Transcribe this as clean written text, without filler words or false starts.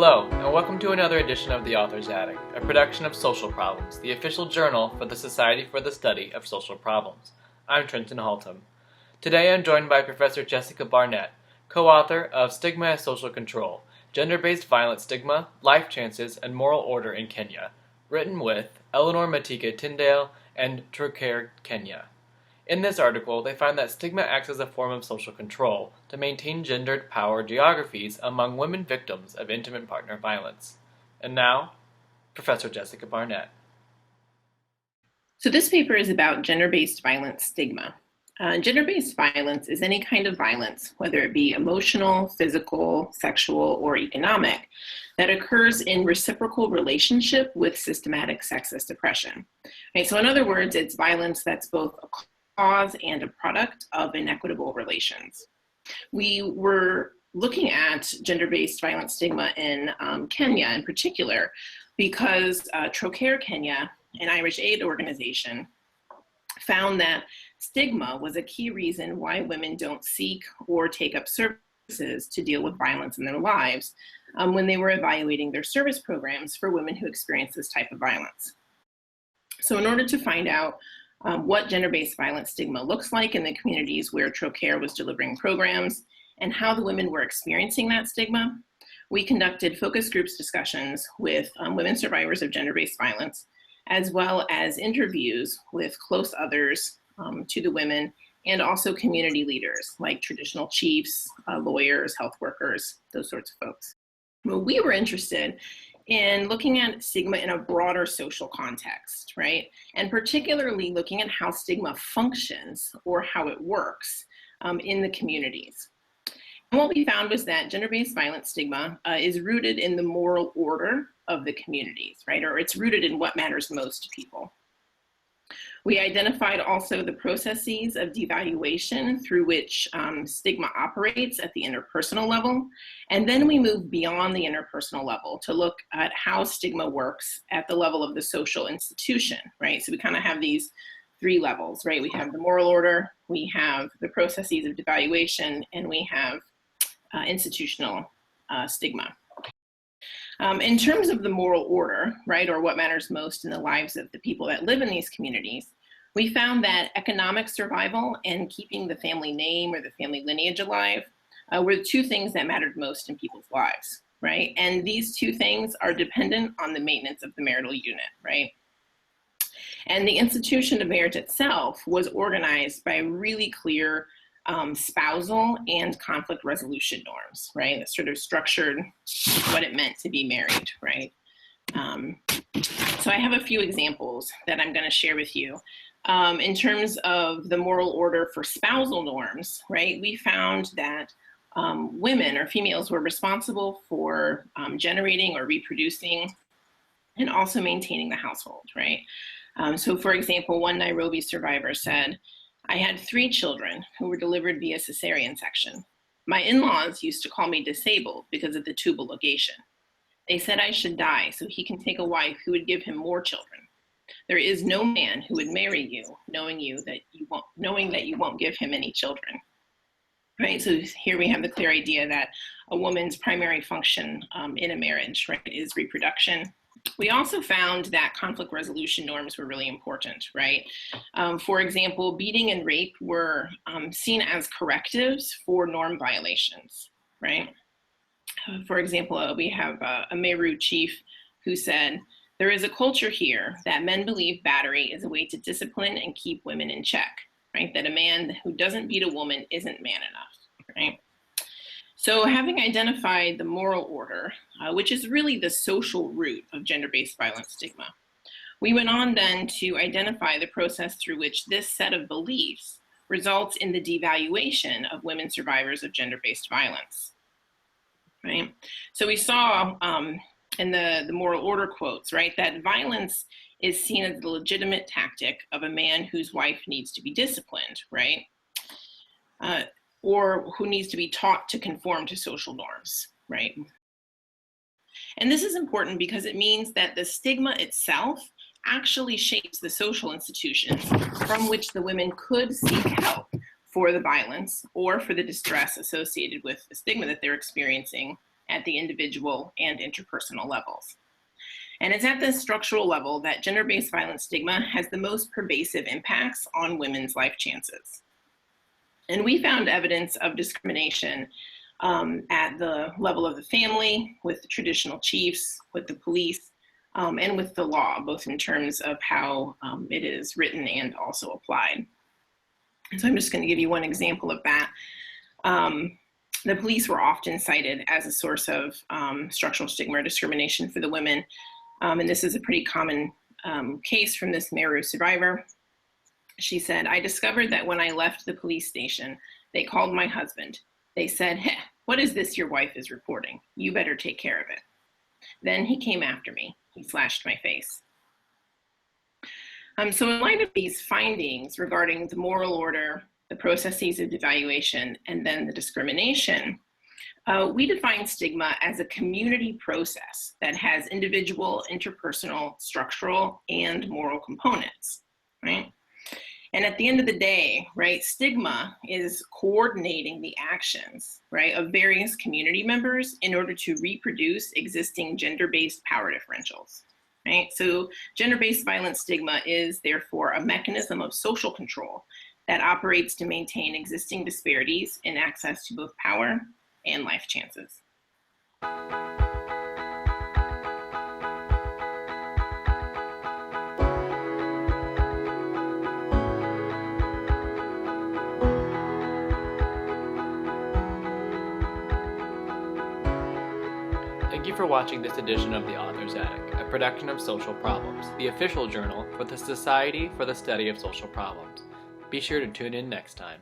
Hello, and welcome to another edition of The Author's Attic, a production of Social Problems, the official journal for the Society for the Study of Social Problems. I'm Trenton Haltom. Today I'm joined by Professor Jessica Barnett, co-author of Stigma as Social Control, Gender-Based Violence Stigma, Life Chances, and Moral Order in Kenya, written with Eleanor Matika Tyndale and Trocaire Kenya. In this article, they find that stigma acts as a form of social control to maintain gendered power geographies among women victims of intimate partner violence. And now, Professor Jessica Barnett. So this paper is about gender-based violence stigma. Gender-based violence is any kind of violence, whether it be emotional, physical, sexual, or economic, that occurs in reciprocal relationship with systematic sexist oppression. Right? So in other words, it's violence that's both a cause and a product of inequitable relations. We were looking at gender-based violence stigma in Kenya in particular because Trocaire Kenya, an Irish aid organization, found that stigma was a key reason why women don't seek or take up services to deal with violence in their lives when they were evaluating their service programs for women who experience this type of violence. So in order to find out what gender-based violence stigma looks like in the communities where Trocaire was delivering programs and how the women were experiencing that stigma, we conducted focus groups discussions with women survivors of gender-based violence, as well as interviews with close others to the women and also community leaders like traditional chiefs, lawyers, health workers, those sorts of folks. Well, we were interested in looking at stigma in a broader social context, right? And particularly looking at how stigma functions or how it works in the communities. And what we found was that gender-based violence stigma is rooted in the moral order of the communities, right? Or it's rooted in what matters most to people. We identified also the processes of devaluation through which stigma operates at the interpersonal level. And then we moved beyond the interpersonal level to look at how stigma works at the level of the social institution, right? So we kind of have these three levels, right? We have the moral order, we have the processes of devaluation, and we have institutional stigma. In terms of the moral order, right, or what matters most in the lives of the people that live in these communities, we found that economic survival and keeping the family name or the family lineage alive were the two things that mattered most in people's lives, right? And these two things are dependent on the maintenance of the marital unit, right? And the institution of marriage itself was organized by really clear spousal and conflict resolution norms, right? That sort of structured what it meant to be married, right? So I have a few examples that I'm going to share with you. In terms of the moral order for spousal norms, right? We found that women or females were responsible for generating or reproducing and also maintaining the household, right? So for example, one Nairobi survivor said, "I had 3 children who were delivered via cesarean section. My in-laws used to call me disabled because of the tubal ligation. They said I should die so he can take a wife who would give him more children. There is no man who would marry you knowing that you won't give him any children." Right, so here we have the clear idea that a woman's primary function in a marriage, right, is reproduction. We also found that conflict resolution norms were really important, right? For example, beating and rape were seen as correctives for norm violations, right? For example, we have a Meru chief who said, "There is a culture here that men believe battery is a way to discipline and keep women in check," right? That a man who doesn't beat a woman isn't man enough, right? So having identified the moral order, which is really the social root of gender-based violence stigma, we went on then to identify the process through which this set of beliefs results in the devaluation of women survivors of gender-based violence, right? So we saw in the moral order quotes, right, that violence is seen as the legitimate tactic of a man whose wife needs to be disciplined, right? Or who needs to be taught to conform to social norms, right? And this is important because it means that the stigma itself actually shapes the social institutions from which the women could seek help for the violence or for the distress associated with the stigma that they're experiencing at the individual and interpersonal levels. And it's at this structural level that gender-based violence stigma has the most pervasive impacts on women's life chances. And we found evidence of discrimination at the level of the family, with the traditional chiefs, with the police, and with the law, both in terms of how it is written and also applied. And so I'm just going to give you one example of that. The police were often cited as a source of structural stigma or discrimination for the women. And this is a pretty common case from this Meru survivor. She said, "I discovered that when I left the police station, they called my husband. They said, 'Hey, what is this your wife is reporting? You better take care of it.' Then he came after me. He slashed my face." So in light of these findings regarding the moral order, the processes of devaluation, and then the discrimination, we define stigma as a community process that has individual, interpersonal, structural, and moral components, right? And at the end of the day, right, stigma is coordinating the actions, right, of various community members in order to reproduce existing gender-based power differentials, right? So gender-based violence stigma is therefore a mechanism of social control that operates to maintain existing disparities in access to both power and life chances. Thank you for watching this edition of The Author's Attic, a production of Social Problems, the official journal for the Society for the Study of Social Problems. Be sure to tune in next time.